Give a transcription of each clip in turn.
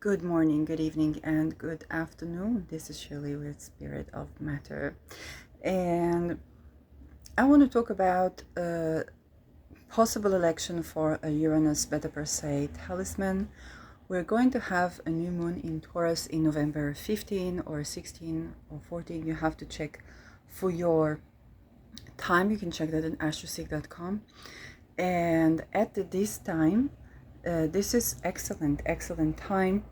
Good morning, good evening, and good afternoon. This is Shirley with Spirit of Matter. And I want to talk about a possible election for a Uranus Beta Per Se talisman. We're going to have a new moon in Taurus in November 15 or 16 or 14. You have to check for your time. You can check that on astroseek.com. And at this time, this is excellent time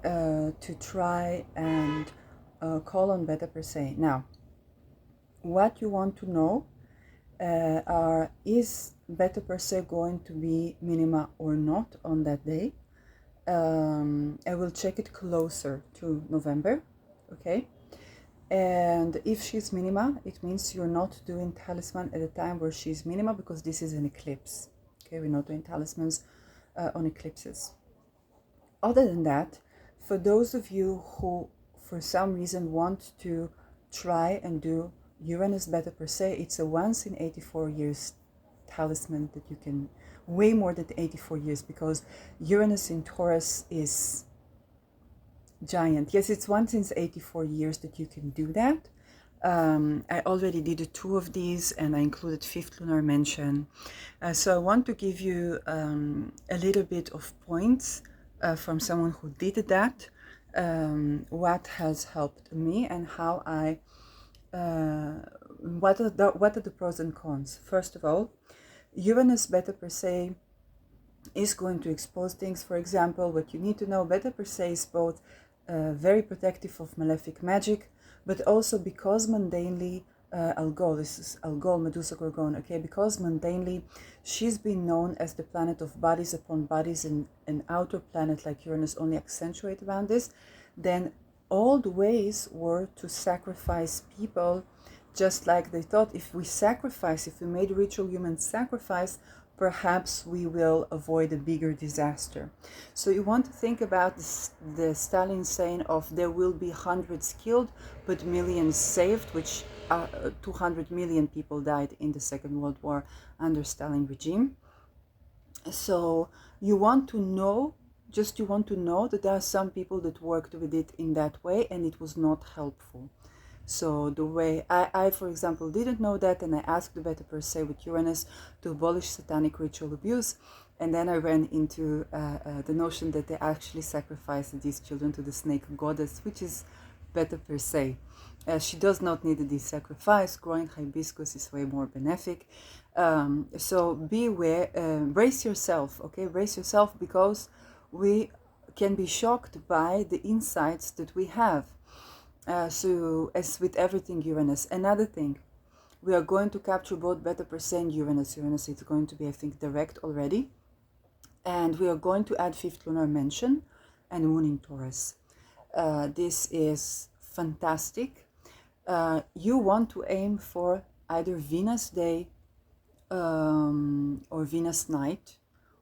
to try and call on Beta Per Se. Now, what you want to know is Beta Per Se going to be minima or not on that day? I will check it closer to November, okay? And if she's minima, it means you're not doing talisman at the time where she's minima, because this is an eclipse, okay? We're not doing talismans on eclipses. Other than that, for those of you who for some reason want to try and do Uranus Beta Per Se, it's a once in 84 years talisman that you can, way more than 84 years, because Uranus in Taurus is giant. Yes, it's once in 84 years that you can do that. I already did 2 of these, and I included 5th lunar mention. So I want to give you a little bit of points from someone who did that, what has helped me, and how I what are the pros and cons. First of all, Uranus Beta Per Se is going to expose things. For example, what you need to know, Beta Per Se is both very protective of malefic magic, but also because mundanely Algol, this is Algol, Medusa Gorgon, okay, because mundanely she's been known as the planet of bodies upon bodies, and an outer planet like Uranus only accentuate around this. Then old ways were to sacrifice people, just like they thought if we made ritual human sacrifice, perhaps we will avoid a bigger disaster. So you want to think about the Stalin saying of there will be hundreds killed but millions saved, which 200 million people died in the Second World War under Stalin regime. So you want to know that there are some people that worked with it in that way, and it was not helpful. So the way I, for example, didn't know that, and I asked the Beta Per Se with Uranus to abolish satanic ritual abuse, and then I ran into the notion that they actually sacrificed these children to the snake goddess, which is Beta Per Se. She does not need this sacrifice. Growing hibiscus is way more benefic. So beware, brace yourself, okay? Brace yourself, because we can be shocked by the insights that we have. So as with everything Uranus. Another thing, we are going to capture both Beta Per Se and Uranus. Uranus is going to be, I think, direct already. And we are going to add 5th lunar mention and moon in Taurus. This is fantastic. You want to aim for either Venus day or Venus night,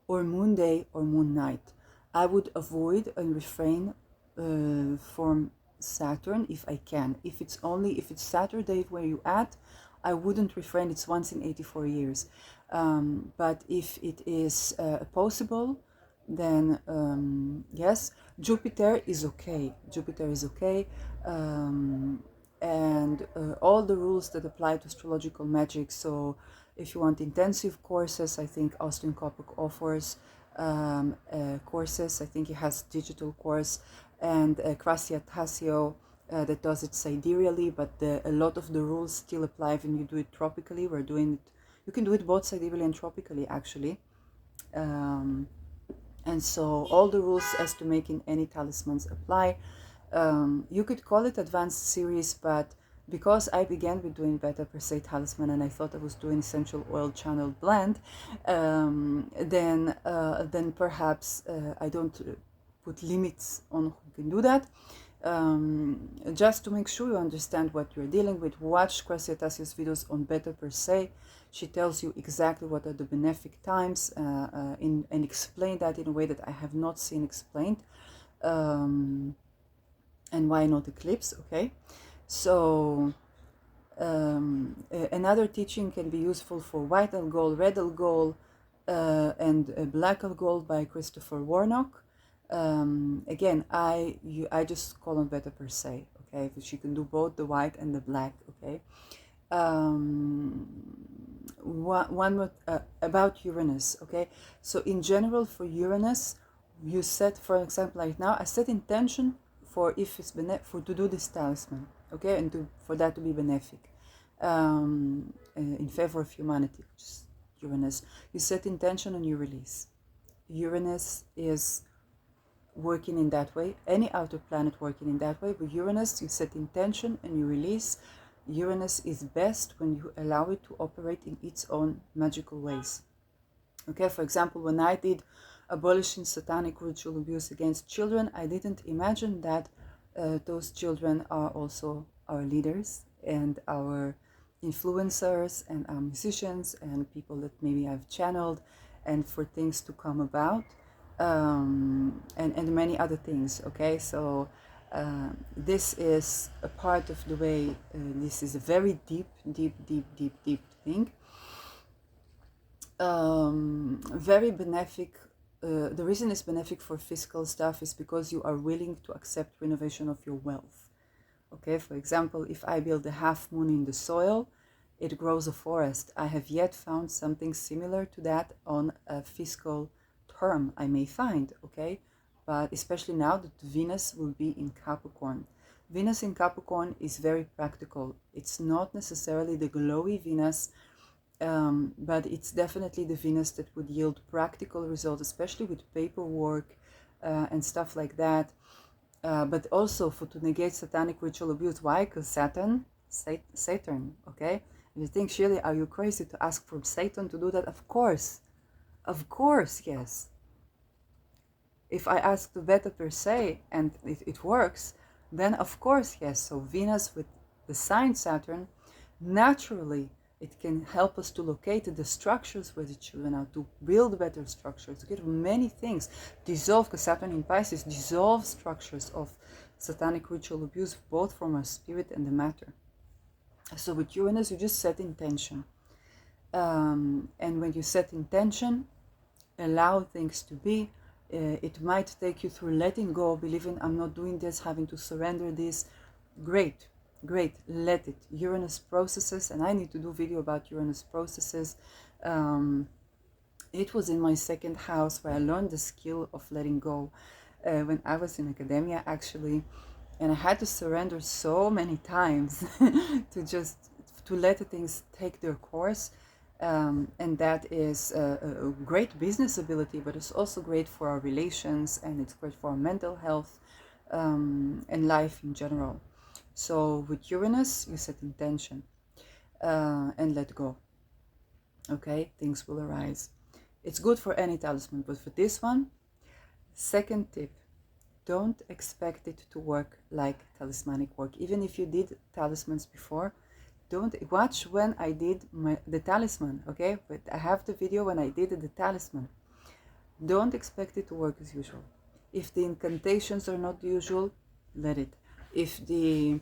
or moon day or moon night. I would avoid and refrain from Saturn if I can. If it's Saturday where you at, I wouldn't refrain. It's once in 84 years. But if it is possible, then yes, Jupiter is okay. And all the rules that apply to astrological magic. So if you want intensive courses, I think Austin Coppock offers courses. I think he has digital course, and Cracia Tassio that does it sidereally, but a lot of the rules still apply when you do it tropically. We're doing it, you can do it both sidereally and tropically, actually. And so all the rules as to making any talismans apply. You could call it advanced series, but because I began with doing Beta Per Se talisman, and I thought I was doing essential oil channel blend, then perhaps I don't put limits on who can do that. Just to make sure you understand what you're dealing with, watch Cracia Tassio's videos on Beta Per Se. She tells you exactly what are the benefic times and explain that in a way that I have not seen explained. And why not eclipse, okay? So another teaching can be useful for white algol, red algol, and black algol by Christopher Warnock. Again, I just call on Beta per se, okay? But she can do both the white and the black, okay? One more about Uranus, okay? So in general, for Uranus, you set, for example, like now, I set intention for if it's for to do this talisman, okay, and for that to be benefic, in favor of humanity, which is Uranus. You set intention and you release. Uranus is working in that way, any outer planet working in that way, but Uranus, you set intention and you release. Uranus is best when you allow it to operate in its own magical ways. Okay, for example, when I did abolishing satanic ritual abuse against children, I didn't imagine that those children are also our leaders and our influencers and our musicians and people that maybe I've channeled, and for things to come about, and many other things. Okay, so this is a part of the way, this is a very deep thing, very benefic. The reason it's benefic for physical stuff is because you are willing to accept renovation of your wealth. Okay, for example, if I build a half moon in the soil, it grows a forest. I have yet found something similar to that on a fiscal term I may find, okay? But especially now that Venus will be in Capricorn. Venus in Capricorn is very practical. It's not necessarily the glowy Venus, but it's definitely the Venus that would yield practical results, especially with paperwork and stuff like that. But also to negate satanic ritual abuse. Why? Because Saturn, okay? And you think, Shirley, are you crazy to ask for Satan to do that? Of course, yes. If I ask the Beta per se and it works, then of course, yes. So Venus with the sign Saturn, naturally, it can help us to locate the structures where the children are, to build better structures, to get many things, dissolve, because Saturn in Pisces dissolves structures of satanic ritual abuse, both from our spirit and the matter. So with Uranus, you just set intention. And when you set intention, allow things to be. It might take you through letting go, believing I'm not doing this, having to surrender this. Great, let it. Uranus processes, and I need to do video about Uranus processes. It was in my second house where I learned the skill of letting go when I was in academia, actually, and I had to surrender so many times to let the things take their course. And that is a great business ability, but it's also great for our relations, and it's great for our mental health and life in general. So with Uranus, you set intention and let go. Okay, things will arise. It's good for any talisman, but for this one, second tip, don't expect it to work like talismanic work. Even if you did talismans before, don't watch when I did the talisman, okay? But I have the video when I did the talisman. Don't expect it to work as usual. If the incantations are not usual, let it. If the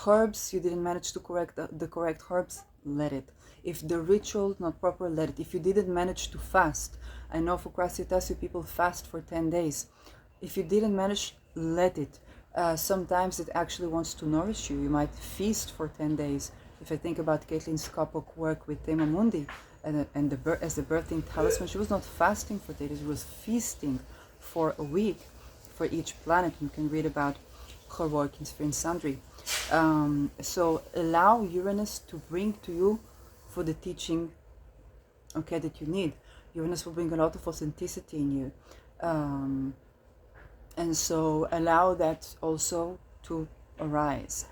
herbs, you didn't manage to correct the correct herbs, let it. If the ritual not proper, let it. If you didn't manage to fast, I know for Krasyotasio people fast for 10 days. If you didn't manage, let it. Sometimes it actually wants to nourish you. You might feast for 10 days. If I think about Caitlin Skopok work with Tema Mundi and as the birthing talisman, she was not fasting for 10 days, she was feasting for a week for each planet. You can read about her work in Sphere and Sundry. So allow Uranus to bring to you for the teaching, okay, that you need. Uranus will bring a lot of authenticity in you. And so allow that also to arise.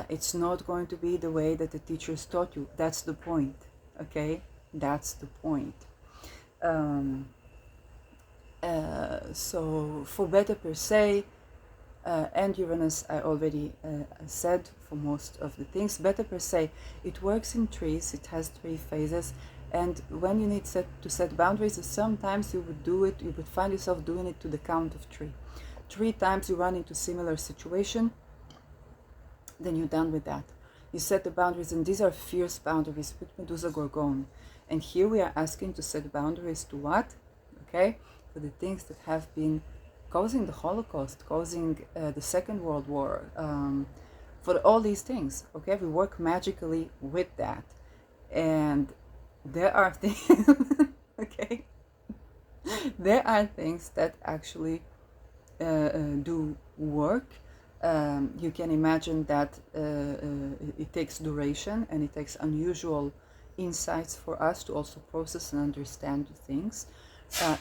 It's not going to be the way that the teachers taught you. That's the point, okay? That's the point. So for Beta per se and Uranus, I already said for most of the things. Beta per se, it works in trees. It has 3 phases. And when you need to set boundaries, sometimes you would find yourself doing it to the count of 3. 3 times you run into similar situation, then you're done with that. You set the boundaries, and these are fierce boundaries with Medusa Gorgon. And here we are asking to set boundaries to what? Okay, for the things that have been causing the Holocaust, causing the Second World War, for all these things. Okay, we work magically with that, and there are things. Okay, there are things that actually do work. You can imagine that it takes duration and it takes unusual insights for us to also process and understand things.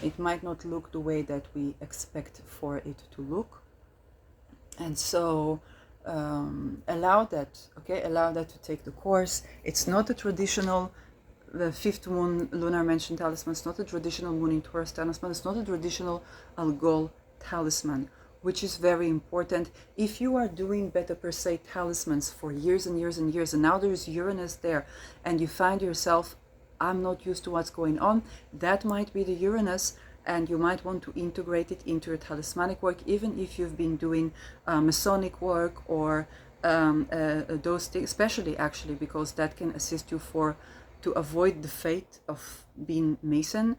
It might not look the way that we expect for it to look, and so allow that. Okay, allow that to take the course. It's not a traditional the fifth moon lunar mansion talisman. It's not a traditional moon in Taurus talisman. It's not a traditional Algol talisman, which is very important. If you are doing Beta Per Se talismans for years and years and years, and now there is Uranus there, and you find yourself, I'm not used to what's going on, that might be the Uranus, and you might want to integrate it into your talismanic work, even if you've been doing Masonic work or those things, especially actually because that can assist you to avoid the fate of being Mason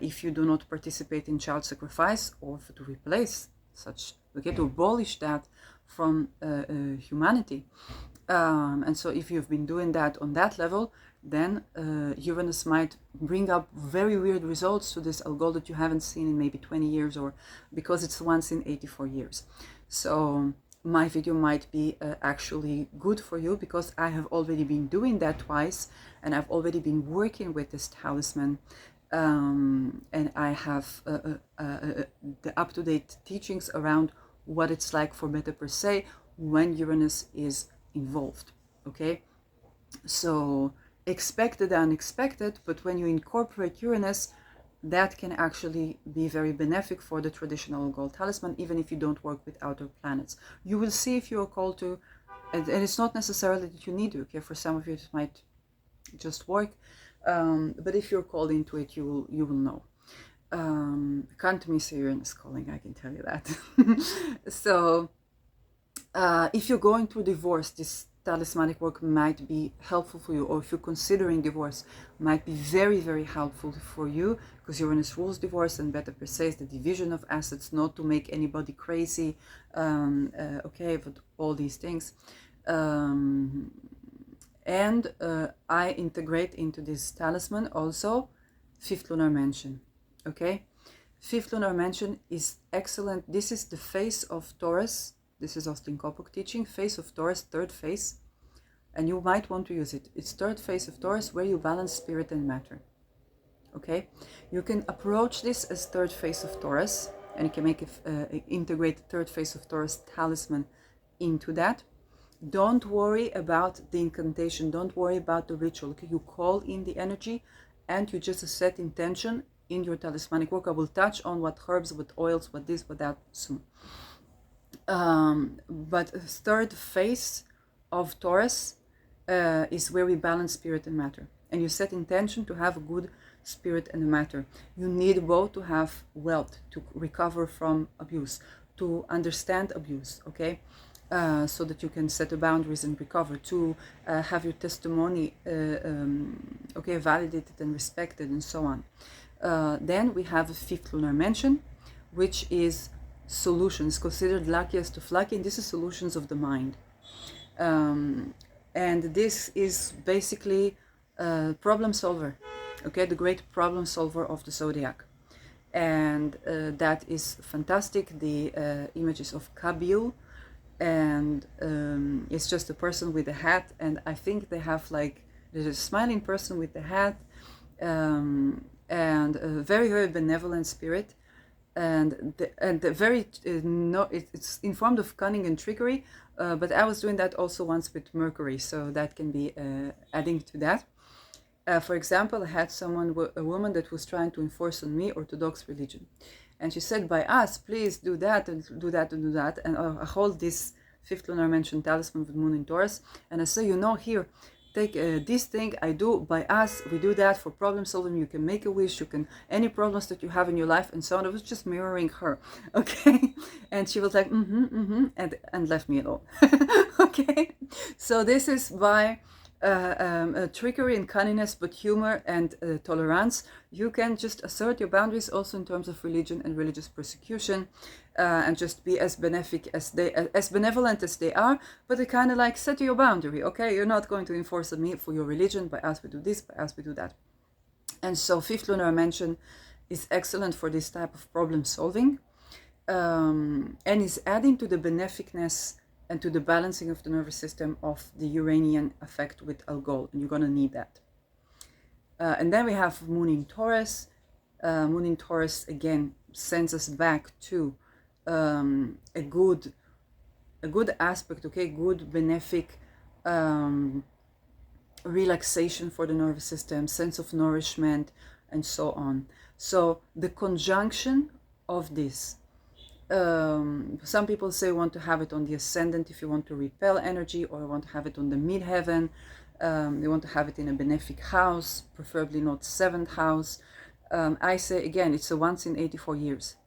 if you do not participate in child sacrifice, or to replace such, okay, to abolish that from humanity. And so if you've been doing that on that level, then Uranus might bring up very weird results to this Algol that you haven't seen in maybe 20 years, or because it's once in 84 years. So my video might be actually good for you, because I have already been doing that twice, and I've already been working with this talisman, and I have the up-to-date teachings around what it's like for Beta Per Se when Uranus is involved. Okay, so expect the unexpected, but when you incorporate Uranus, that can actually be very benefic for the traditional gold talisman, even if you don't work with outer planets. You will see if you are called to, and it's not necessarily that you need to. Okay, for some of you it might just work, but if you're called into it, you will know. Can't miss Uranus calling, I can tell you that. So if you're going through divorce, this talismanic work might be helpful for you, or if you're considering divorce, might be very, very helpful for you, because Uranus rules divorce, and Beta Per Se is the division of assets, not to make anybody crazy, okay, but all these things. And I integrate into this talisman also fifth lunar mansion. Okay, fifth lunar mansion is excellent. This is the face of Taurus. This is Austin Kopuk teaching, face of Taurus, third face, and you might want to use it. It's third face of Taurus, where you balance spirit and matter. Okay, you can approach this as third face of Taurus, and you can make it integrate the third face of Taurus talisman into that. Don't worry about the incantation. Don't worry about the ritual. Okay, you call in the energy, and you just set intention in your talismanic work. I will touch on what herbs, what oils, what this, what that soon. But third phase of Taurus is where we balance spirit and matter, and you set intention to have a good spirit and matter. You need both to have wealth, to recover from abuse, to understand abuse, okay, so that you can set the boundaries and recover, to have your testimony okay, validated and respected, and so on. Then we have a fifth lunar mansion, which is solutions, considered luckiest of lucky, and this is solutions of the mind. And this is basically a problem solver, okay, the great problem solver of the zodiac. And that is fantastic. The images of Kabil, and it's just a person with a hat, and I think they have like, there's a smiling person with the hat, and a very, very benevolent spirit. And the very it's informed of cunning and trickery, but I was doing that also once with Mercury, so that can be adding to that. For example, I had a woman that was trying to enforce on me Orthodox religion, and she said, by us, please do that and do that and do that, and I hold this fifth lunar mansion talisman with moon in Taurus, and I say, here, take this thing I do, by us, we do that for problem solving. You can make a wish, you can, any problems that you have in your life, and so on. I was just mirroring her, okay, and she was like, and left me alone. Okay, so this is by trickery and cunningness, but humor and tolerance. You can just assert your boundaries also in terms of religion and religious persecution. and just be as benevolent as they are, but they kind of like set your boundary. Okay, you're not going to enforce on me for your religion, by us we do this, by us we do that. And so fifth lunar dimension is excellent for this type of problem solving, and is adding to the beneficness and to the balancing of the nervous system of the Uranian effect with Algol, and you're going to need that. And then we have Moon in Taurus. Moon in Taurus again sends us back to a good aspect, okay, good benefic relaxation for the nervous system, sense of nourishment, and so on. So the conjunction of this, some people say want to have it on the ascendant if you want to repel energy, or want to have it on the midheaven. They want to have it in a benefic house, preferably not 7th house. I say again, it's a once in 84 years.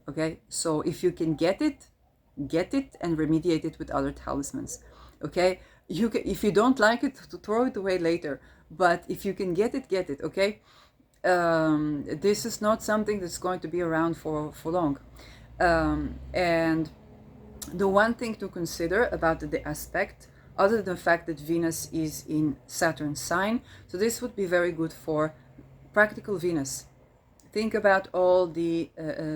Okay, so if you can get it and remediate it with other talismans. Okay, you can, if you don't like it, to throw it away later. But if you can get it. Okay, this is not something that's going to be around for long. And the one thing to consider about the aspect, other than the fact that Venus is in Saturn's sign, so this would be very good for practical Venus. Think about all the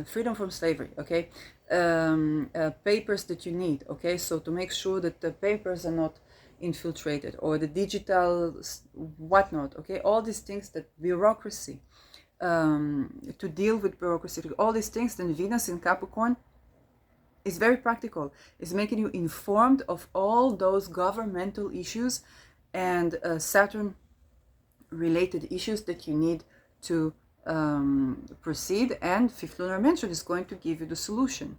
freedom from slavery, okay? Papers that you need, okay? So to make sure that the papers are not infiltrated, or the digital whatnot, okay? All these things, that bureaucracy, to deal with bureaucracy, all these things, then Venus in Capricorn is very practical. It's making you informed of all those governmental issues and Saturn related issues that you need to proceed, and fifth lunar dimension is going to give you the solution.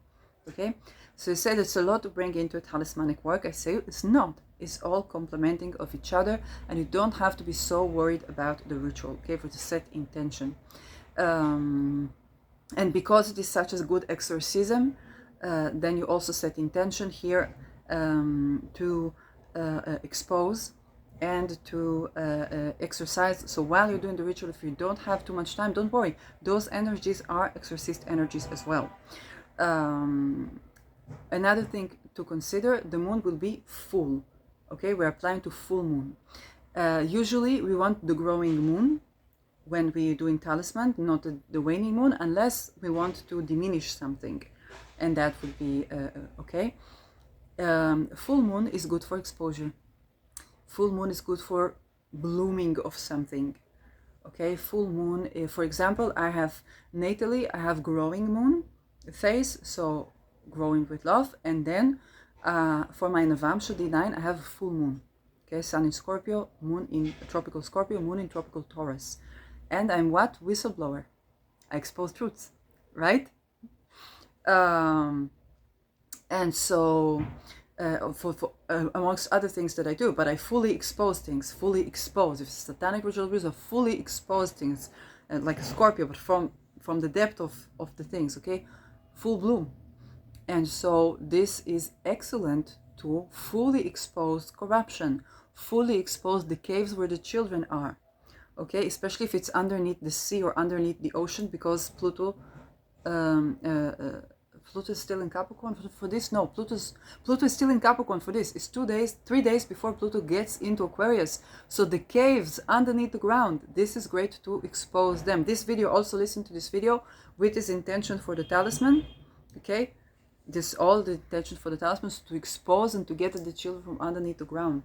Okay, so you said it's a lot to bring into a talismanic work. I say it's not. It's all complementing of each other, and you don't have to be so worried about the ritual. Okay, for the set intention, and because it is such a good exorcism, then you also set intention here to expose and to exercise. So while you're doing the ritual, if you don't have too much time, don't worry, those energies are exorcist energies as well. Another thing to consider, the moon will be full. Okay, we're applying to full moon. Usually we want the growing moon when we're doing talisman, not the waning moon, unless we want to diminish something, and that would be okay. Full moon is good for exposure. Full moon is good for blooming of something. Okay, full moon, for example, I have natally, I have growing moon phase, so growing with love, and then for my Navamsha D9, I have a full moon. Okay, sun in Scorpio, moon in tropical Scorpio, moon in tropical Taurus. And I'm what? Whistleblower. I expose truths, right? And so amongst other things that I do, but I fully expose things, fully expose. If it's satanic ritual abuse, I fully expose things, like a Scorpio, but from the depth of the things, okay? Full bloom. And so this is excellent to fully expose corruption, fully expose the caves where the children are, okay? Especially if it's underneath the sea or underneath the ocean, because Pluto is still in Capricorn for this. No, Pluto is still in Capricorn for this. It's 3 days before Pluto gets into Aquarius. So the caves underneath the ground, this is great to expose them. This video, also listen to this video with this intention for the talisman, okay? This all the intention for the talismans, to expose and to get at the children from underneath the ground,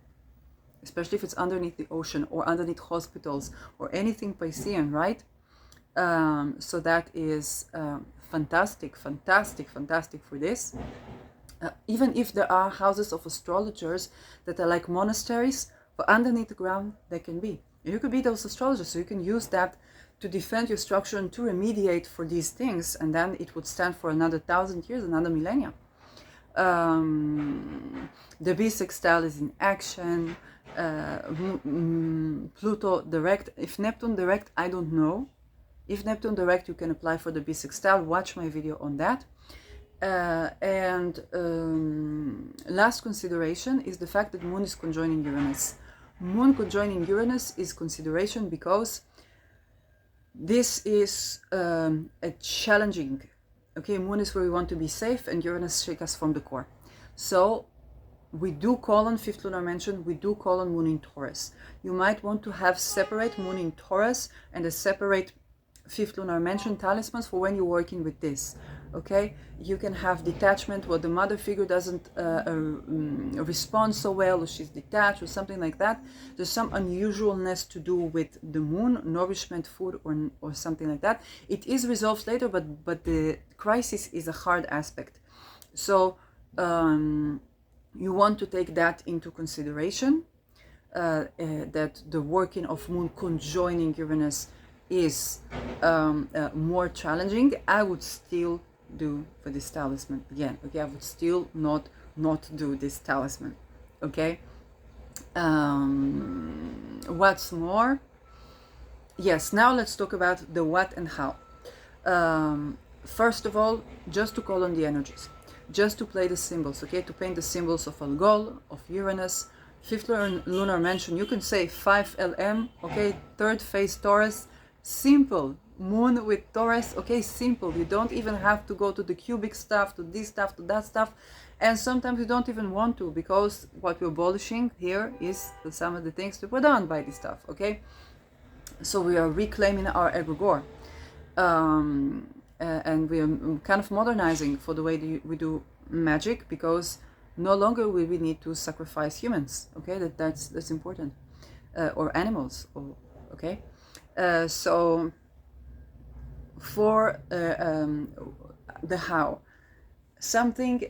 especially if it's underneath the ocean or underneath hospitals or anything Piscean, right? So that is fantastic for this. Even if there are houses of astrologers that are like monasteries, but underneath the ground they can be. You could be those astrologers, so you can use that to defend your structure and to remediate for these things, and then it would stand for another 1,000 years, another millennia. The bisextile is in action. Pluto direct. If Neptune direct, I don't know. If Neptune direct, you can apply for the bisextile. Watch my video on that. Last consideration is the fact that Moon is conjoining Uranus. Moon conjoining Uranus is consideration because this is a challenging Okay, moon is where we want to be safe, and Uranus shakes us from the core. So we do call on fifth lunar mansion, we do call on moon in Taurus. You might want to have separate moon in Taurus and a separate fifth lunar mansion talismans for when you're working with this. Okay, you can have detachment where the mother figure doesn't respond so well, or she's detached or something like that. There's some unusualness to do with the moon, nourishment, food, or something like that. It is resolved later, but the crisis is a hard aspect. So you want to take that into consideration, that the working of moon conjoining Uranus is more challenging. I would still do for this talisman again. Okay, I would still not do this talisman. Okay. What's more? Yes, now let's talk about the what and how. First of all, just to call on the energies, just to play the symbols, okay, to paint the symbols of Algol, of Uranus, fifth lunar mansion. You can say 5 LM, okay, third phase Taurus, simple. Moon with Taurus, okay, simple. You don't even have to go to the cubic stuff, to this stuff, to that stuff. And sometimes you don't even want to, because what we're abolishing here is some of the things that were done by this stuff, okay? So we are reclaiming our egregore. And we are kind of modernizing for the way we do magic, because no longer will we need to sacrifice humans, okay? That's important. Or animals, okay? So for the how, something,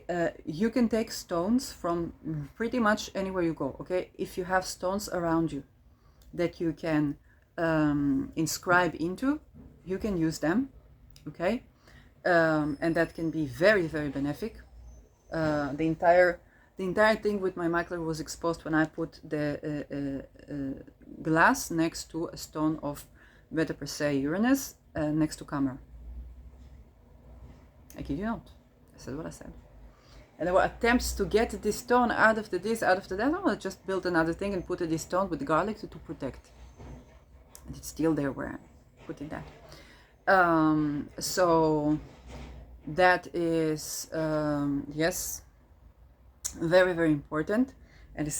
you can take stones from pretty much anywhere you go, okay? If you have stones around you that you can inscribe into, you can use them, okay? And that can be very, very benefic. The entire thing with my macler was exposed when I put the glass next to a stone of Beta Persei Uranus, next to camera. I kid you not. I said what I said. And there were attempts to get this stone out of the this, out of the that. I just built another thing and put this stone with garlic to protect. And it's still there where I put it that. So that is, yes, very, very important. And you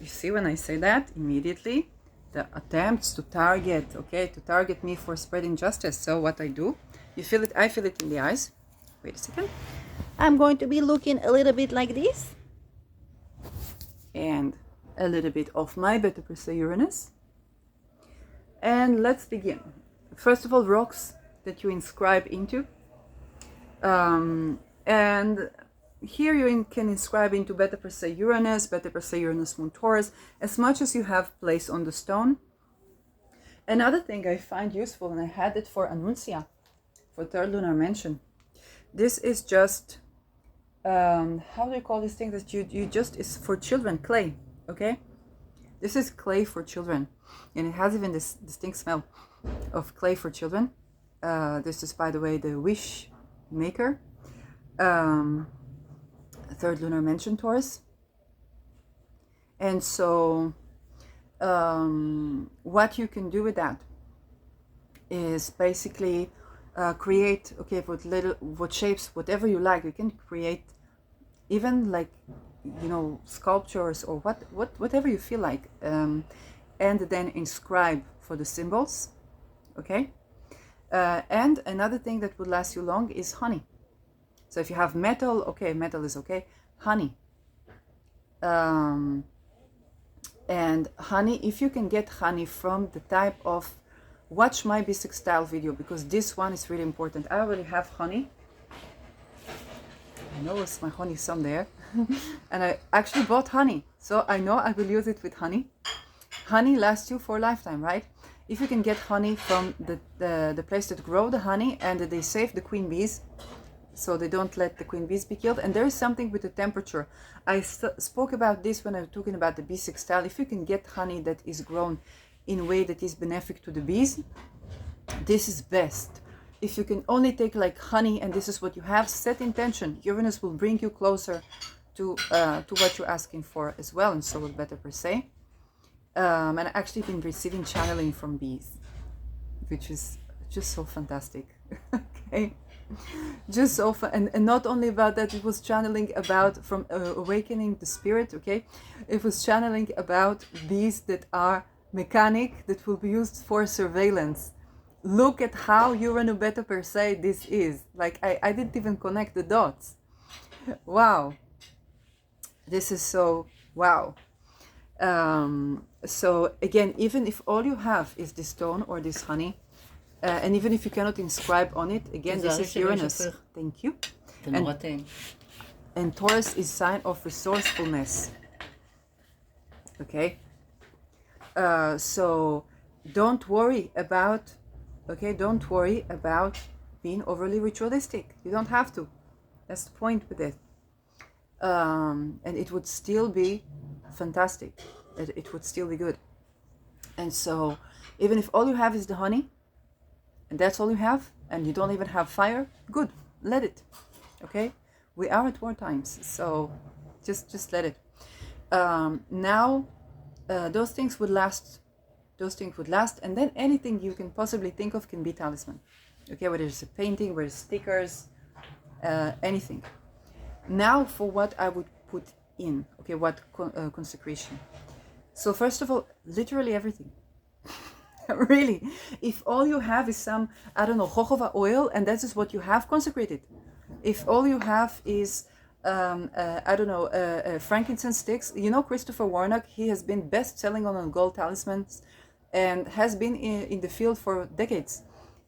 see when I say that, immediately the attempts to target, okay, to target me for spreading justice. So what I do, you feel it, I feel it in the eyes. Wait a second. I'm going to be looking a little bit like this. And a little bit of my Beta Persei Uranus. And let's begin. First of all, rocks that you inscribe into. And here you can inscribe into Beta Persei Uranus, Beta Persei Uranus Moon Taurus, as much as you have place on the stone. Another thing I find useful, and I had it for Annuncia, for third lunar mansion. This is just, how do you call this thing that you just, is for children, clay, okay? This is clay for children, and it has even this distinct smell of clay for children. This is, by the way, the Wish Maker, third lunar mansion Taurus. And so what you can do with that is basically create, okay, what shapes, whatever you like. You can create even like, you know, sculptures or whatever you feel like, and then inscribe for the symbols, okay? And another thing that would last you long is honey. So if you have metal, okay, metal is okay. Honey. And honey, if you can get honey from the type of, watch my B6 style video, because this one is really important. I already have honey. I know it's my honey some there. And I actually bought honey. So I know I will use it with honey. Honey lasts you for a lifetime, right? If you can get honey from the place that grow the honey, and they save the queen bees, so they don't let the queen bees be killed. And there is something with the temperature. I spoke about this when I was talking about the B6 style. If you can get honey that is grown in a way that is benefic to the bees, this is best. If you can only take like honey and this is what you have, set intention. Uranus will bring you closer to what you're asking for as well, and so will Beta Persei. And I've actually been receiving channeling from bees, which is just so fantastic. Okay. Just so fun. And not only about that, it was channeling about from awakening the spirit, okay? It was channeling about bees that are mechanic, that will be used for surveillance. Look at how Urano Beta per se this is. Like, I didn't even connect the dots. Wow. This is so, wow. So again, even if all you have is this stone or this honey, and even if you cannot inscribe on it, again, this is Uranus. Thank you. And Taurus is sign of resourcefulness. Okay. So don't worry about, don't worry about being overly ritualistic. You don't have to. That's the point with it. And it would still be fantastic. It would still be good. And so even if all you have is the honey, and that's all you have, and you don't even have fire, good, let it. Okay, we are at war times, so just let it. Now those things would last, and then anything you can possibly think of can be talisman. Okay, whether it's a painting, whether it's stickers, anything. Now for what I would put in, okay, what consecration. So first of all, literally everything. Really, if all you have is some, I don't know, jojoba oil, and that is what you have, consecrated. If all you have is I don't know, frankincense sticks, you know, Christopher Warnock, he has been best-selling on gold talismans and has been in the field for decades.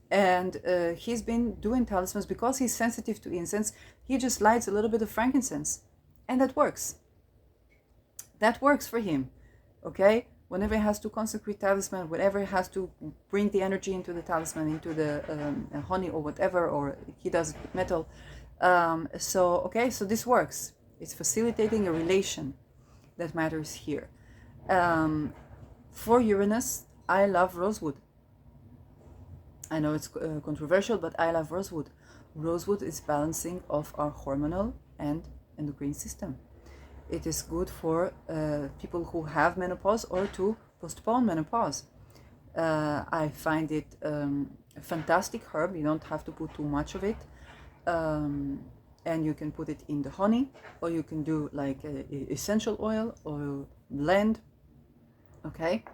And he's been doing talismans because he's sensitive to incense. He just lights a little bit of frankincense, and that works. That works for him, okay? Whenever he has to consecrate talisman, whenever he has to bring the energy into the talisman, into the honey or whatever, or he does it with metal. So this works. It's facilitating a relation that matters here. For Uranus, I love rosewood. I know it's controversial, but I love rosewood. Rosewood is balancing of our hormonal and endocrine system. It is good for people who have menopause or to postpone menopause. I find it a fantastic herb. You don't have to put too much of it. And you can put it in the honey, or you can do like essential oil or blend. Okay.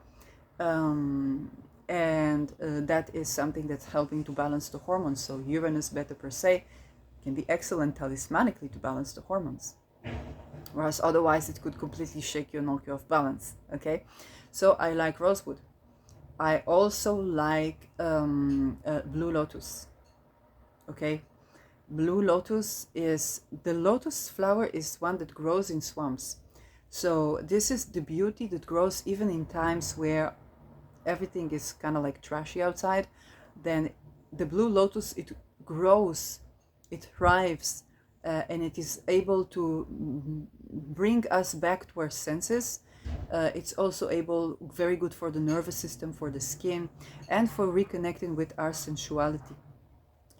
And that is something that's helping to balance the hormones. So Uranus Beta per se can be excellent talismanically to balance the hormones. Whereas otherwise it could completely shake you and knock you off balance. Okay, so I like rosewood. I also like blue lotus. Okay, blue lotus is, the lotus flower is one that grows in swamps. So this is the beauty that grows even in times where everything is kind of like trashy outside. Then the blue lotus, it grows, it thrives, and it is able to bring us back to our senses. It's also able, very good for the nervous system, for the skin, and for reconnecting with our sensuality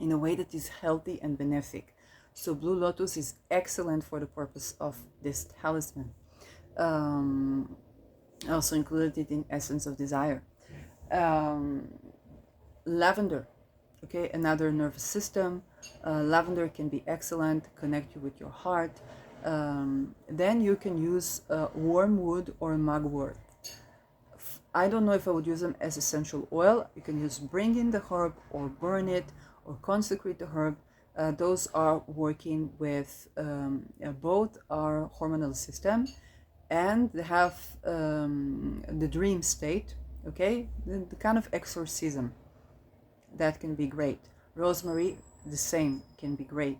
in a way that is healthy and benefic. So blue lotus is excellent for the purpose of this talisman. I also included it in Essence of Desire. Lavender, okay, another nervous system. Lavender can be excellent, connect you with your heart. Then you can use wormwood or mugwort. I don't know if I would use them as essential oil. You can just bring in the herb or burn it or consecrate the herb. Those are working with both our hormonal system, and they have the dream state, okay, the kind of exorcism. That can be great. Rosemary, the same, can be great.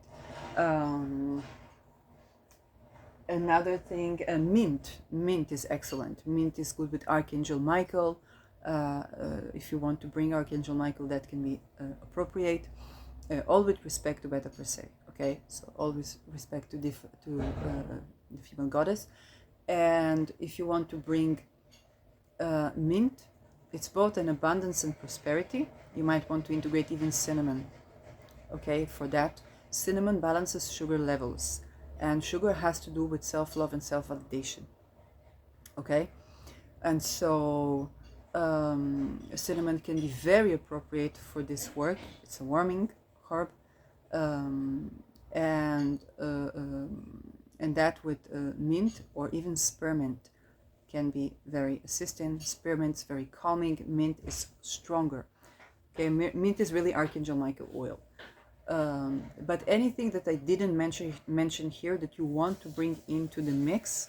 Another thing, mint is excellent. Mint is good with Archangel Michael. If you want to bring Archangel Michael, that can be appropriate, all with respect to Beta per se, okay, so always respect to the female goddess. And if you want to bring mint, it's both an abundance and prosperity. You might want to integrate even cinnamon, okay, for that. Cinnamon balances sugar levels, and sugar has to do with self-love and self-validation, okay. And so cinnamon can be very appropriate for this work. It's a warming herb. um, and uh, um, and that with mint or even spearmint can be very assisting. Spearmint's very calming. Mint is stronger. Okay, mint is really Archangel Michael oil. But anything that I didn't mention here that you want to bring into the mix,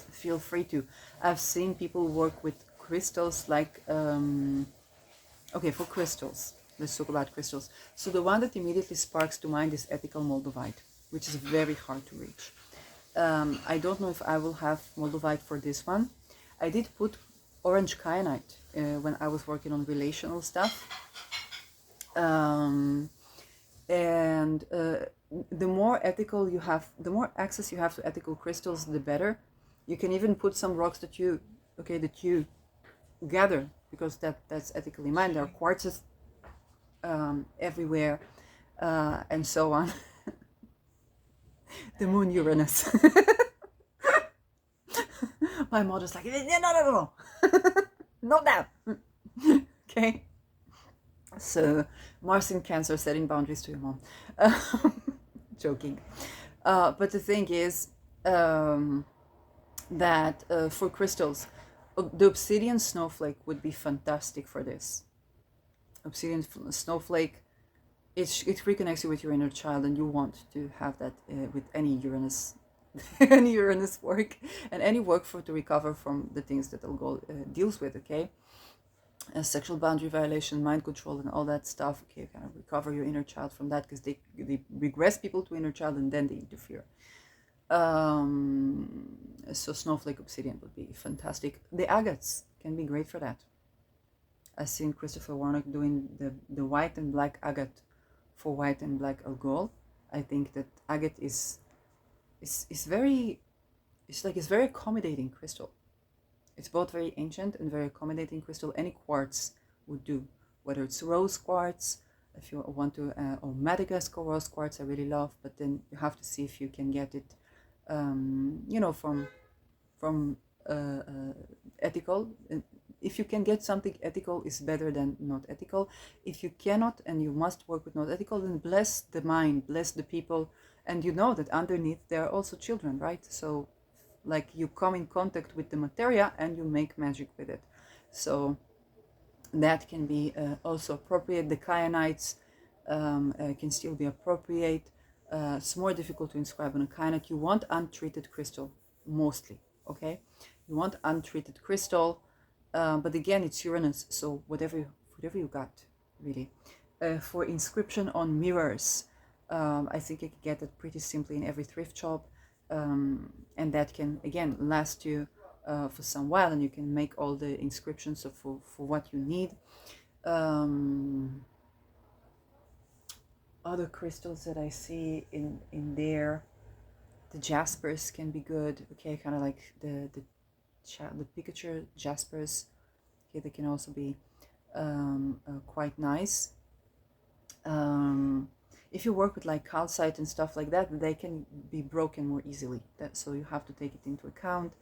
feel free to. I've seen people work with crystals like okay, for crystals, let's talk about crystals. So the one that immediately sparks to mind is ethical moldavite, which is very hard to reach. I don't know if I will have moldavite for this one. I did put orange kyanite when I was working on relational stuff. And the more ethical you have, the more access you have to ethical crystals, the better. You can even put some rocks that you gather, because that's ethically mined. There are quartzes everywhere, and so on. The moon Uranus. My mother's like, no, not that. Okay. So Mars in Cancer, setting boundaries to your mom. Joking. But the thing is that for crystals, the obsidian snowflake would be fantastic for this. Obsidian snowflake, it reconnects you with your inner child, and you want to have that with any Uranus, any Uranus work, and any work to recover from the things that Algol deals with. Okay. Sexual boundary violation, mind control, and all that stuff. Okay, kind of recover your inner child from that, because they regress people to inner child and then they interfere. So snowflake obsidian would be fantastic. The agates can be great for that. I've seen Christopher Warnock doing the white and black agate for white and black algol. I think that agate is very, it's very accommodating crystal. It's both very ancient and very accommodating crystal. Any quartz would do, whether it's rose quartz, if you want to, or Madagascar rose quartz, I really love, but then you have to see if you can get it, from ethical. If you can get something ethical, is better than not ethical. If you cannot and you must work with not ethical, then bless the mind, bless the people, and you know that underneath there are also children, right? So like you come in contact with the materia and you make magic with it. So that can be also appropriate. The kyanites can still be appropriate. It's more difficult to inscribe on a kyanite. You want untreated crystal mostly, okay? You want untreated crystal, but again, it's Uranus, so whatever you got, really. For inscription on mirrors, I think you can get it pretty simply in every thrift shop. And that can again last you for some while, and you can make all the inscriptions for what you need. Other crystals that I see in there, the jaspers can be good. Okay, kind of like the picture jaspers. Okay, they can also be quite nice. If you work with like calcite and stuff like that, they can be broken more easily. So you have to take it into account.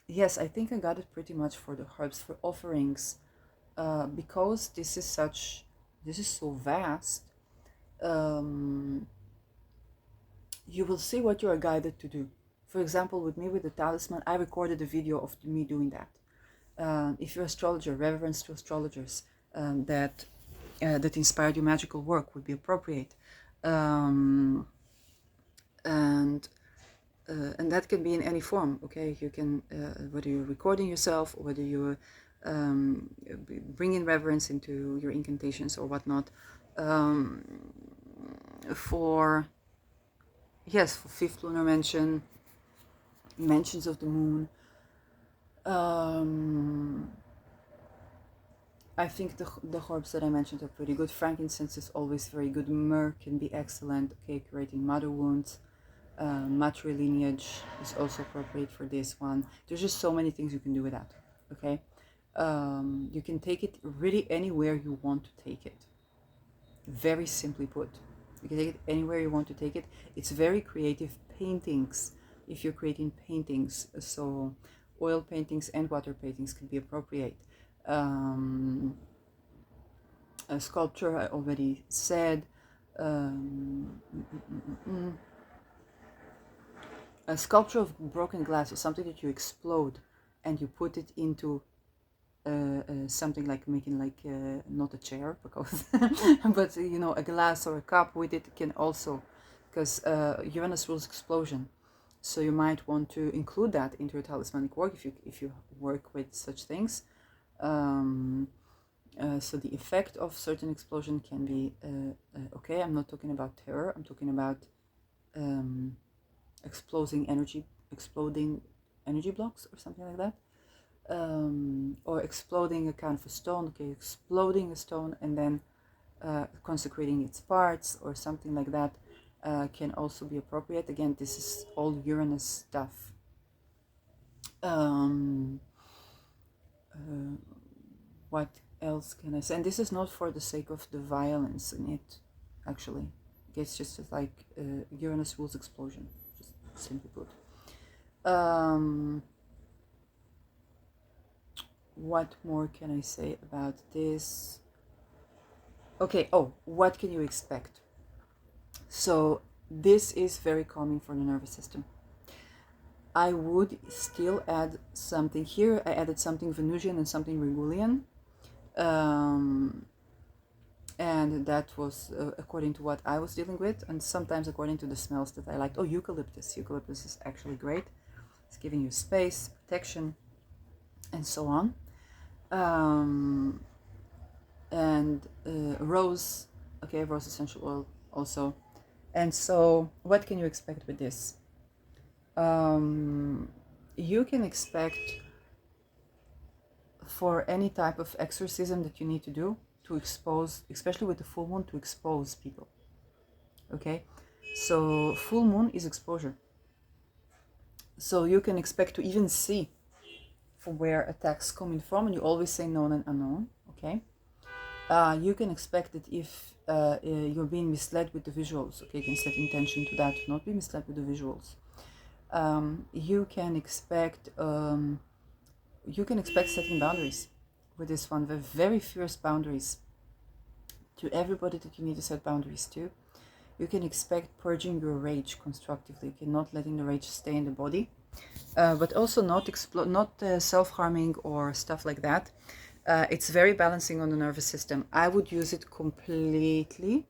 Yes, I think I got it pretty much for the herbs. For offerings, because this is so vast, you will see what you are guided to do. For example, with me with the talisman, I recorded a video of me doing that. If you're an astrologer, reverence to astrologers that inspired your magical work would be appropriate. And that can be in any form. Okay, you can whether you're recording yourself or whether you're bringing reverence into your incantations or whatnot. For fifth lunar mentions of the moon. I think the herbs that I mentioned are pretty good. Frankincense is always very good. Myrrh can be excellent. Okay, curating mother wounds. Matrilineage is also appropriate for this one. There's just so many things you can do with that. Okay, you can take it really anywhere you want to take it. Very simply put, you can take it anywhere you want to take it. It's very creative. Paintings, if you're creating paintings, so oil paintings and water paintings can be appropriate. A sculpture, I already said. Um, mm, mm, mm, mm. A sculpture of broken glass, or something that you explode and you put it into something like making like not a chair, because but you know, a glass or a cup with it can also, because Uranus rules explosion, so you might want to include that into your talismanic work if you work with such things. So the effect of certain explosion can be okay. I'm not talking about terror. I'm talking about um, exploding energy blocks or something like that. Or exploding a kind of a stone, okay, exploding a stone and then consecrating its parts or something like that can also be appropriate. Again, this is all Uranus stuff. What else can I say? And this is not for the sake of the violence in it, actually. It's just like Uranus rules explosion, just simply put. What more can I say about this? Okay, oh, what can you expect? So this is very calming for the nervous system. I would still add something here. I added something Venusian and something Regulian. And that was according to what I was dealing with, and sometimes according to the smells that I liked. Oh, eucalyptus. Eucalyptus is actually great. It's giving you space, protection, and so on. And rose, okay, rose essential oil also. And so what can you expect with this? You can expect, for any type of exorcism that you need to do, to expose, especially with the full moon, to expose people. Okay, so full moon is exposure. So you can expect to even see from where attacks coming from, and you always say known and unknown. Okay, you can expect that if you're being misled with the visuals, okay, you can set intention to that, not be misled with the visuals. You can expect setting boundaries with this one, very fierce boundaries to everybody that you need to set boundaries to. You can expect purging your rage constructively, okay, not letting the rage stay in the body, but also not self-harming or stuff like that. It's very balancing on the nervous system. I would use it completely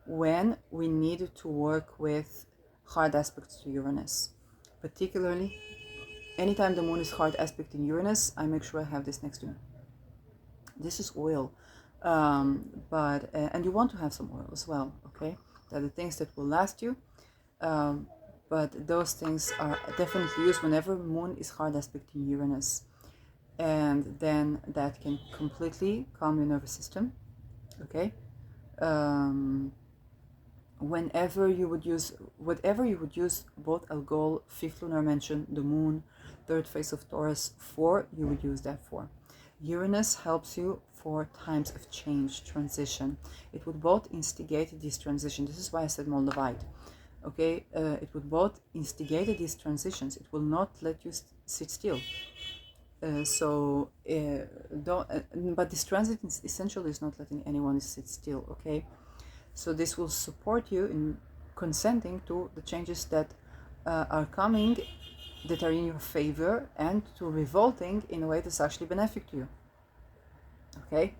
when we need to work with hard aspects to Uranus. Particularly, anytime the moon is hard aspect in Uranus, I make sure I have this next to me. This is oil, but and you want to have some oil as well, okay? They're the things that will last you, but those things are definitely used whenever moon is hard aspect in Uranus, and then that can completely calm your nervous system, okay? Whenever you would use, whatever you would use both Algol, fifth lunar mansion, the moon, third phase of Taurus for, you would use that for. Uranus helps you for times of change, transition. It would both instigate this transition. This is why I said Moldavite. Okay, it would both instigate these transitions. It will not let you sit still. But this transit essentially is not letting anyone sit still. Okay, so this will support you in consenting to the changes that are coming, that are in your favor, and to revolting in a way that's actually benefic to you. Okay,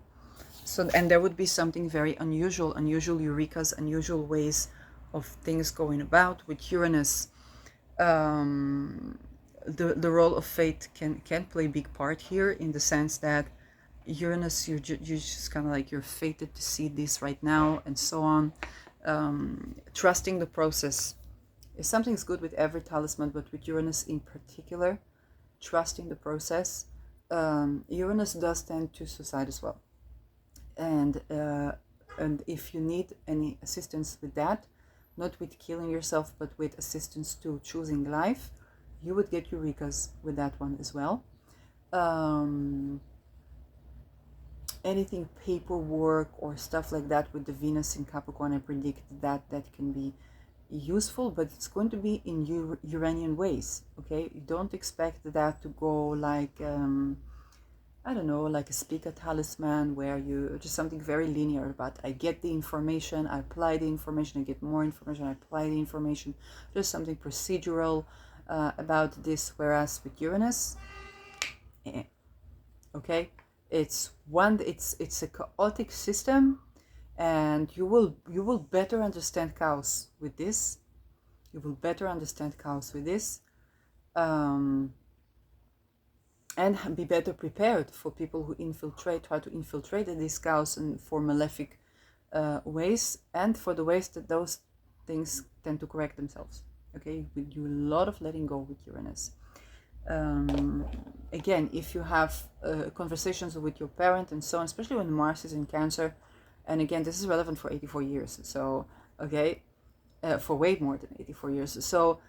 so, and there would be something very unusual eureka's, unusual ways of things going about with Uranus. The role of fate can play a big part here, in the sense that Uranus, you're just kind of like, you're fated to see this right now, and so on. Trusting the process. If something's good with every talisman, but with Uranus in particular, trusting the process. Uranus does tend to suicide as well, and if you need any assistance with that, not with killing yourself, but with assistance to choosing life, you would get Eurekas with that one as well. Anything paperwork or stuff like that with the Venus in Capricorn, I predict that can be useful, but it's going to be in Uranian ways. Okay, you don't expect that to go like I don't know, like a speaker talisman, where you just something very linear, but I get the information, I apply the information, I get more information, I apply the information, just something procedural about this. Whereas with Uranus, okay, it's a chaotic system, and you will better understand chaos with this. You will better understand chaos with this. And be better prepared for people who try to infiltrate this chaos and for malefic ways, and for the ways that those things tend to correct themselves. Okay, we do a lot of letting go with Uranus. Again, if you have conversations with your parent and so on, especially when Mars is in Cancer, and again, this is relevant for 84 years, so, okay, for way more than 84 years. So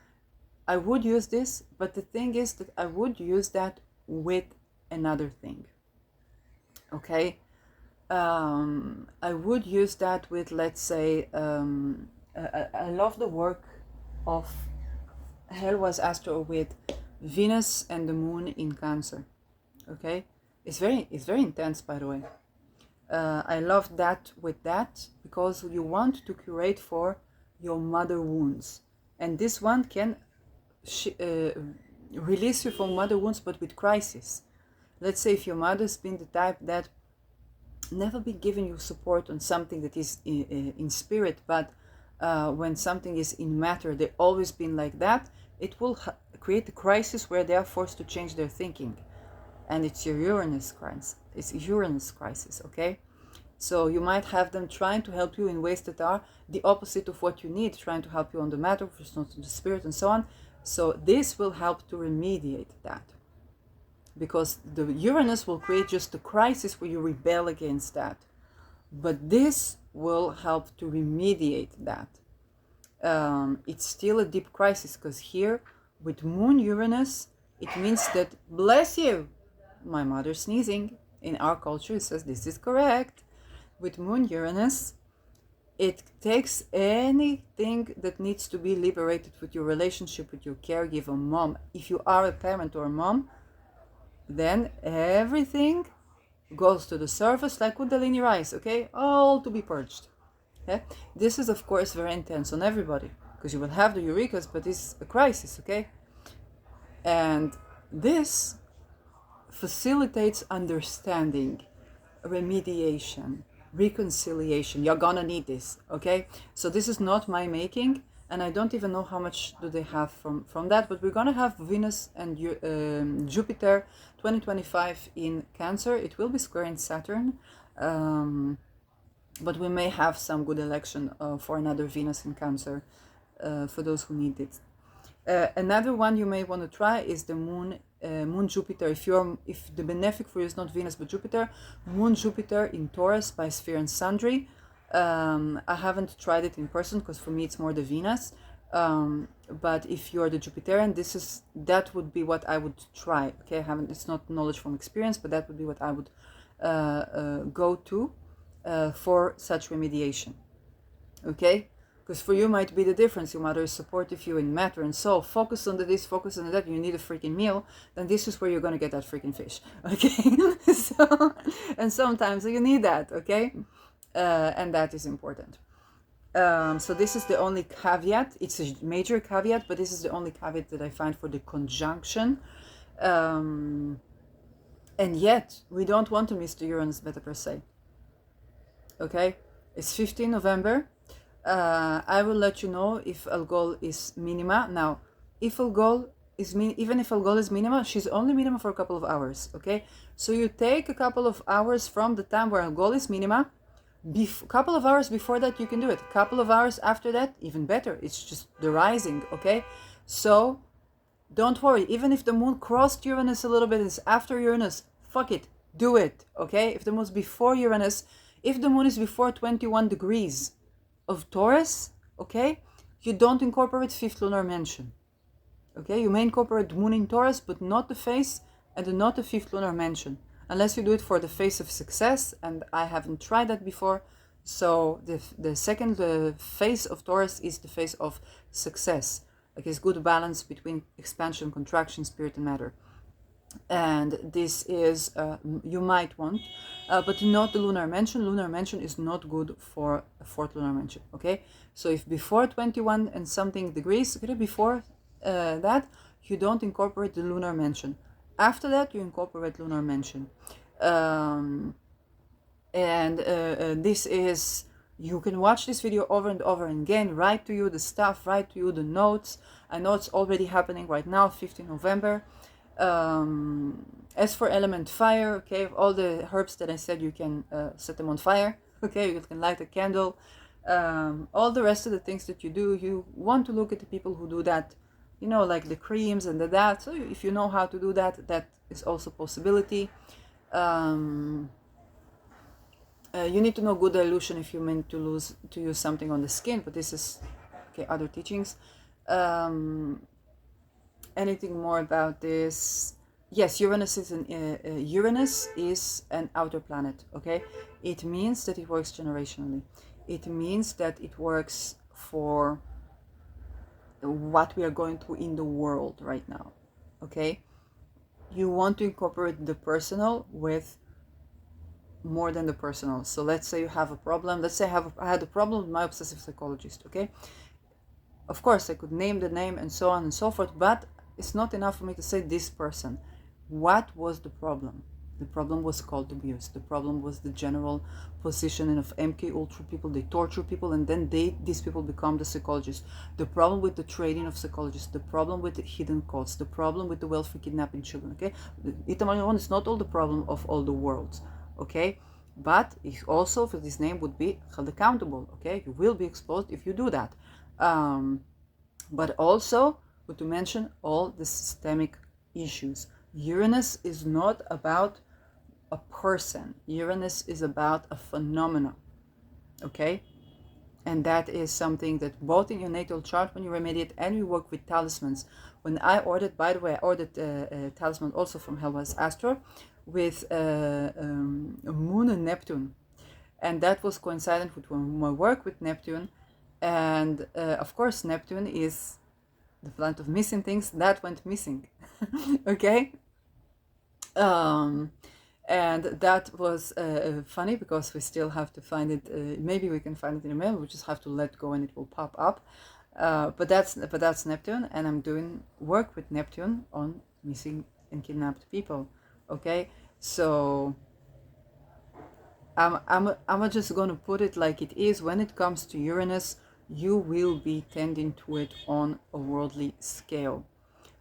I would use this, but the thing is that I would use that with another thing. Okay, I would use that with, let's say, I love the work of Helwas Astro with Venus and the Moon in Cancer. Okay, it's very intense, by the way. I love that with that, because you want to curate for your mother wounds, and this one can release you from mother wounds, but with crisis. Let's say if your mother's been the type that never been giving you support on something that is in spirit, but when something is in matter, they've always been like that, it will create a crisis where they are forced to change their thinking. And it's your Uranus crisis. It's Uranus crisis, okay? So you might have them trying to help you in ways that are the opposite of what you need, trying to help you on the matter, not on the spirit, and so on. So this will help to remediate that, because the Uranus will create just a crisis where you rebel against that, but this will help to remediate that. It's still a deep crisis, because here with Moon Uranus, it means that, bless you, my mother sneezing, in our culture it says this is correct. With Moon Uranus, it takes anything that needs to be liberated with your relationship with your caregiver mom. If you are a parent or a mom, then everything goes to the surface like Kundalini rice, okay? All to be purged. Okay? This is, of course, very intense on everybody, because you will have the Eurekas, but it's a crisis, okay? And this facilitates understanding, remediation, reconciliation. You're gonna need this, okay? So this is not my making, and I don't even know how much do they have from that, but we're gonna have Venus and Jupiter 2025 in Cancer. It will be square in Saturn, but we may have some good election for another Venus in Cancer for those who need it. Another one you may want to try is the Moon Jupiter. If the benefic for you is not Venus but Jupiter, Moon Jupiter in Taurus by Sphere and Sundry. I haven't tried it in person, because for me it's more the Venus. But if you're the Jupiterian, that would be what I would try. Okay, it's not knowledge from experience, but that would be what I would go to for such remediation. Okay. Because for you might be the difference. Your mother is supportive, you in matter, and so focus on this, focus on that. You need a freaking meal, then this is where you're gonna get that freaking fish. Okay, so, and sometimes you need that. Okay, and that is important. So this is the only caveat. It's a major caveat, but this is the only caveat that I find for the conjunction. And yet we don't want to miss the Uranus beta per se. Okay, it's 15 November. I will let you know if Algol is minima. Now, if Algol is even if Algol is minima, she's only minima for a couple of hours. Okay, so you take a couple of hours from the time where Algol is minima. Couple of hours before that you can do it. Couple of hours after that, even better. It's just the rising. Okay, so don't worry. Even if the moon crossed Uranus a little bit, it's after Uranus. Fuck it, do it. Okay, if the moon is before Uranus, if the moon is before 21 degrees of Taurus, okay, you don't incorporate fifth lunar mansion. Okay, you may incorporate moon in Taurus, but not the phase and not the fifth lunar mansion, unless you do it for the phase of success, and I haven't tried that before. So the second phase of Taurus is the phase of success. Like, it's good balance between expansion, contraction, spirit, and matter. and this is you might want, but not the lunar mansion. Lunar mansion is not good for a fourth lunar mansion. Okay, so if before 21 and something degrees, okay, before that, you don't incorporate the lunar mansion. After that, you incorporate lunar mansion. This is, you can watch this video over and over again, write to you the stuff, write to you the notes. I know it's already happening right now, 15 November. As for element fire, okay, all the herbs that I said, you can set them on fire, okay, you can light a candle. All the rest of the things that you do, you want to look at the people who do that, you know, like the creams and that. So if you know how to do that, that is also a possibility. You need to know good dilution if you meant to use something on the skin, but this is okay, other teachings. Anything more about this? Yes, Uranus is an outer planet. Okay, it means that it works generationally. It means that it works for what we are going through in the world right now. Okay, you want to incorporate the personal with more than the personal. So let's say you have a problem. Let's say I had a problem with my obsessive psychologist. Okay, of course I could name the name and so on and so forth, but it's not enough for me to say this person. What was the problem? The problem was cult abuse. The problem was the general positioning of MK Ultra people. They torture people, and then these people become the psychologists. The problem with the trading of psychologists. The problem with the hidden codes. The problem with the welfare kidnapping children. Okay, Itamar one is not all the problem of all the worlds. Okay, but also for this name would be held accountable. Okay, you will be exposed if you do that. But also, to mention all the systemic issues. Uranus is not about a person. Uranus is about a phenomenon. Okay? And that is something that both in your natal chart when you remediate and we work with talismans. When I ordered, by the way, I ordered a talisman also from Hellwise Astro with a moon and Neptune. And that was coincident with my work with Neptune. And of course, Neptune is the planet of missing things. That went missing. Okay? And that was funny because we still have to find it. Maybe we can find it in a mail. We just have to let go and it will pop up. But that's Neptune, and I'm doing work with Neptune on missing and kidnapped people. Okay, so I'm just gonna put it like it is. When it comes to Uranus, you will be tending to it on a worldly scale.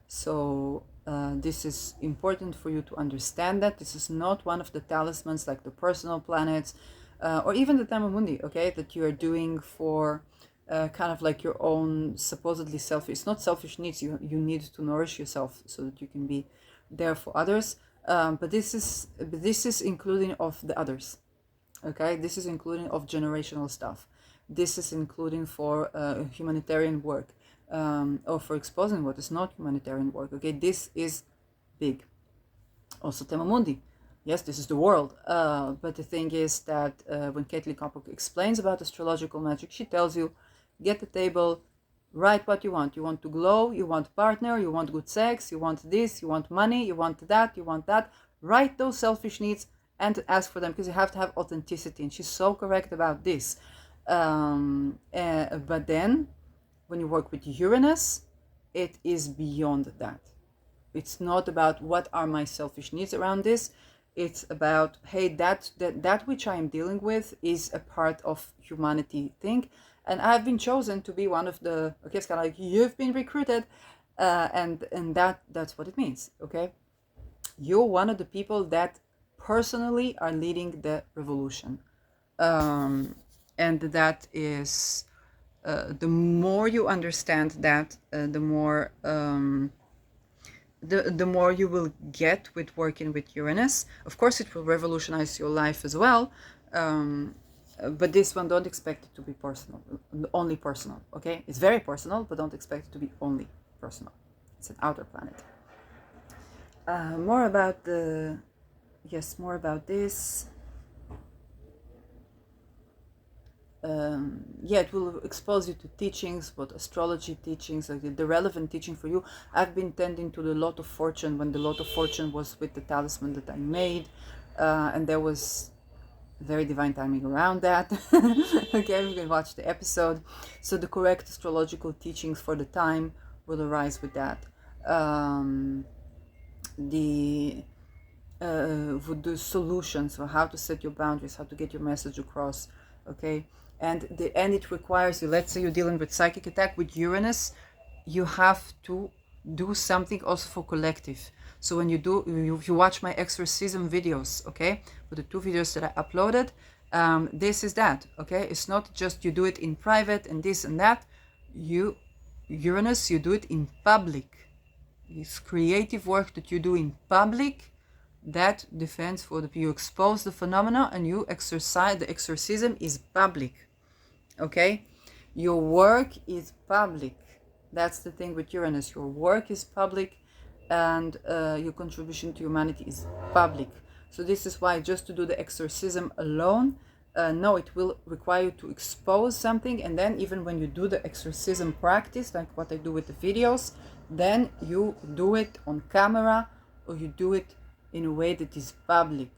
So this is important for you to understand that this is not one of the talismans like the personal planets or even the Tamamundi, okay, that you are doing for kind of like your own supposedly selfish. It's not selfish needs. You need to nourish yourself so that you can be there for others. But this is including of the others. Okay, this is including of generational stuff. This is including for humanitarian work. Or for exposing what is not humanitarian work. Okay, this is big. Also Temamundi. Yes, this is the world. But the thing is that when Caitlin Coppock explains about astrological magic, she tells you, get the table, write what you want. You want to glow, you want partner, you want good sex, you want this, you want money, you want that, you want that. Write those selfish needs and ask for them, because you have to have authenticity. And she's so correct about this. But then when you work with Uranus, it is beyond that. It's not about what are my selfish needs around this. It's about, hey, that which I am dealing with is a part of humanity thing. And I've been chosen to be one of the, okay, it's kind of like you've been recruited. And that's what it means, okay? You're one of the people that personally are leading the revolution. And that is... the more you understand that, the more the more you will get with working with Uranus. Of course, it will revolutionize your life as well. But this one, don't expect it to be personal, only personal. Okay, it's very personal, but don't expect it to be only personal. It's an outer planet. More about this. yeah, it will expose you to teachings, but astrology teachings, like the relevant teaching for you. I've been tending to the Lot of Fortune when the Lot of Fortune was with the talisman that I made, and there was very divine timing around that. Okay, you can watch the episode. So the correct astrological teachings for the time will arise with that. The Would do solutions for how to set your boundaries, how to get your message across. Okay, and it requires you. Let's say you're dealing with psychic attack with Uranus, you have to do something also for collective. So when if you watch my exorcism videos, okay, with the 2 videos that I uploaded, this is that. Okay, it's not just you do it in private and this and that. Uranus, you do it in public. It's creative work that you do in public that defends for you expose the phenomena and you exercise. The exorcism is public. Okay, your work is public. That's the thing with Uranus. Your work is public, and your contribution to humanity is public. So this is why just to do the exorcism alone, no, it will require you to expose something, and then even when you do the exorcism practice, like what I do with the videos, then you do it on camera or you do it in a way that is public.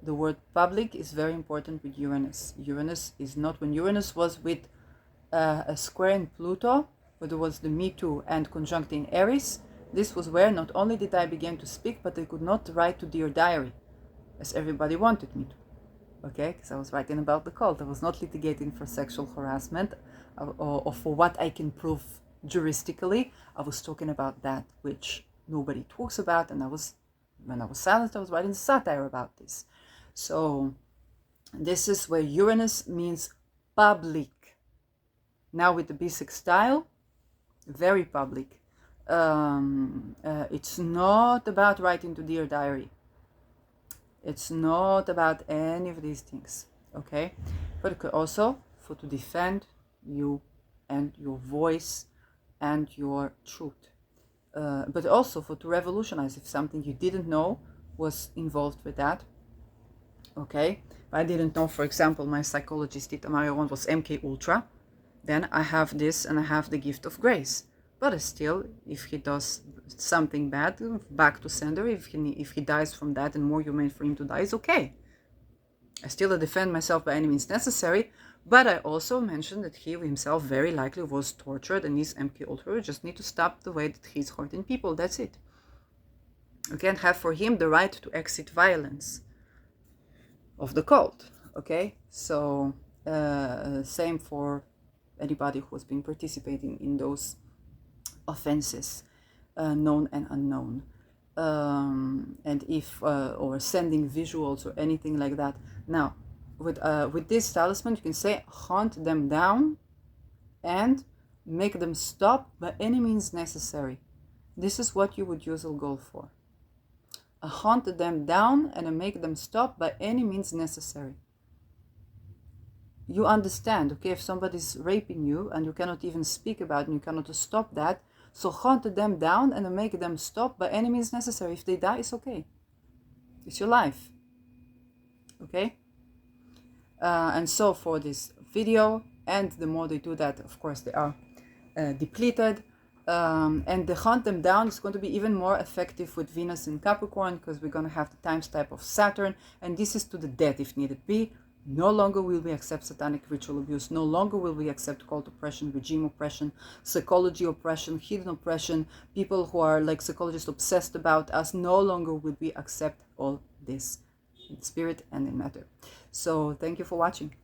The word public is very important with Uranus. Uranus is not, when Uranus was with a square in Pluto, where there was the Me Too and conjunct in Aries, this was where not only did I begin to speak, but I could not write to Dear Diary, as everybody wanted me to. Okay, because I was writing about the cult. I was not litigating for sexual harassment or for what I can prove juristically. I was talking about that which nobody talks about, and when I was silent, I was writing satire about this. So this is where Uranus means public. Now with the bisextile, very public. It's not about writing to Dear Diary. It's not about any of these things, okay? But it could also to defend you and your voice and your truth. But also to revolutionize if something you didn't know was involved with that. Okay, I didn't know, for example, my psychologist Tita Mario one was MK Ultra. Then I have this and I have the gift of grace. But still, if he does something bad, back to sender. If he dies from that and more humane for him to die, is okay. I still defend myself by any means necessary. But I also mentioned that he himself very likely was tortured and is MK Ultra. We just need to stop the way that he's hurting people. That's it. We can't have for him the right to exit violence of the cult. Okay, so same for anybody who has been participating in those offenses, known and unknown, and if or sending visuals or anything like that. Now, with this talisman, you can say hunt them down and make them stop by any means necessary. This is what you would use a goal for. Hunt them down and make them stop by any means necessary. You understand, okay, if somebody's raping you and you cannot even speak about it and you cannot stop that, so hunt them down and make them stop by any means necessary. If they die, it's okay. It's your life. Okay? And so for this video, and the more they do that, of course, they are depleted. And the hunt them down is going to be even more effective with Venus in Capricorn, because we're going to have the times type of Saturn, and this is to the death if needed be. No longer will we accept satanic ritual abuse. No longer will we accept cult oppression, regime oppression, psychology oppression, hidden oppression, people who are like psychologists obsessed about us. No longer will we accept all this in spirit and in matter. So thank you for watching.